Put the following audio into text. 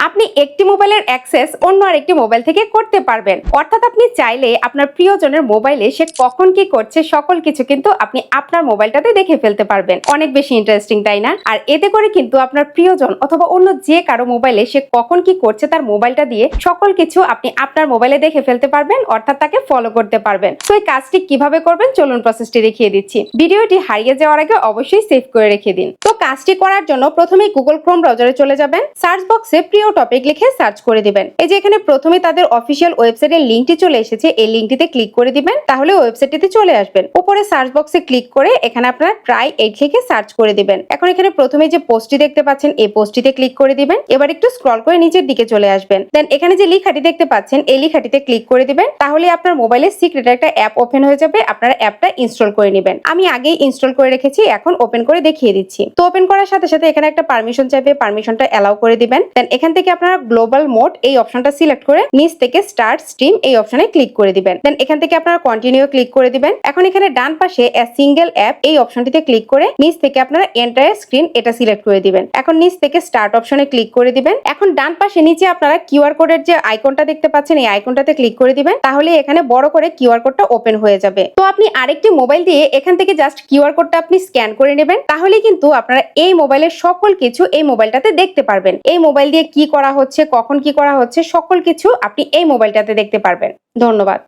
আপনি একটি মোবাইলের অ্যাক্সেস অন্য আরেকটি মোবাইল থেকে করতে পারবেন। অর্থাৎ আপনি চাইলে আপনার প্রিয়জনের মোবাইলে সে কখন কি করছে সকল কিছু কিন্তু আপনি আপনার মোবাইলটাতে দেখে ফেলতে পারবেন। অনেক বেশি ইন্টারেস্টিং, তাই না? আর এতে করে কিন্তু আপনার প্রিয়জন অথবা অন্য যে কারো মোবাইলে সে কখন কি করছে তার মোবাইলটা দিয়ে সকল কিছু আপনি আপনার মোবাইলে দেখে ফেলতে পারবেন, অর্থাৎ তাকে ফলো করতে পারবেন। তো এই কাজটি কিভাবে করবেন চলুন প্রসেসটি দেখিয়ে দিচ্ছি। ভিডিওটি হারিয়ে যাওয়ার আগে অবশ্যই সেভ করে রেখে দিন। তো কাজটি করার জন্য প্রথমেই গুগল ক্রোম ব্রাউজারে চলে যাবেন। সার্চ বক্সে প্রিয় টপিক লিখে সার্চ করে দিবেন। এই যে এখানে প্রথমে তাদের অফিসিয়াল ওয়েবসাইটের লিংকটি চলে এসেছে, এই লিংকটিতে ক্লিক করে দিবেন, তাহলে ওয়েবসাইটটিতে চলে আসবেন। উপরে সার্চ বক্সে ক্লিক করে এখানে আপনারা ট্রাই 8 লিখে সার্চ করে দিবেন। এখন এখানে প্রথমে যে পোস্টটি দেখতে পাচ্ছেন এই পোস্টটিতে ক্লিক করে দিবেন। এবার একটু স্ক্রল করে নিচের দিকে চলে আসবেন। দেন এখানে যে লেখাটি দেখতে পাচ্ছেন এই লেখাটিতে ক্লিক করে দিবেন, তাহলে আপনার মোবাইলে সিক্রেট একটা অ্যাপ ওপেন হয়ে যাবে। আপনারা অ্যাপটা ইনস্টল করে নেবেন। আমি আগেই ইনস্টল করে রেখেছি, এখন ওপেন করে দেখিয়ে দিচ্ছি। তো ওপেন করার সাথে সাথে এখানে একটা পারমিশন চাইবে, পারমিশনটা অ্যালাউ করে দিবেন। দেন এখান থেকে আপনারা গ্লোবাল মোড এই অপশনটা সিলেক্ট করে নিচ থেকে স্টার্ট স্ট্রিম এই অপশনে ক্লিক করে দিবেন। দেন এখান থেকে আপনারা কন্টিনিউ ক্লিক করে দিবেন। এখন এখানে ডান পাশে এ সিঙ্গেল অ্যাপ এই অপশনটিতে ক্লিক করে নিচ থেকে আপনারা এন্টায়ার স্ক্রিন এটা সিলেক্ট করে দিবেন। এখন নিচ থেকে স্টার্ট অপশনে ক্লিক করে দিবেন। এখন ডান পাশে নিচে আপনারা কিউআর কোডের যে আইকনটা দেখতে পাচ্ছেন এই আইকনটাতে ক্লিক করে দিবেন, তাহলে এখানে বড় করে কিউআর কোডটা ওপেন হয়ে যাবে। তো আপনি আরেকটি মোবাইল দিয়ে এখান থেকে জাস্ট কিউআর কোডটা আপনি স্ক্যান করে নেবেন, তাহলে কিন্তু আপনারা এই মোবাইলের সকল কিছু এই মোবাইলটাতে দেখতে পারবেন। এই মোবাইল দিয়ে কি করা হচ্ছে, কখন কি করা হচ্ছে সকল কিছু আপনি এই মোবাইলটাতে দেখতে পারবেন। ধন্যবাদ।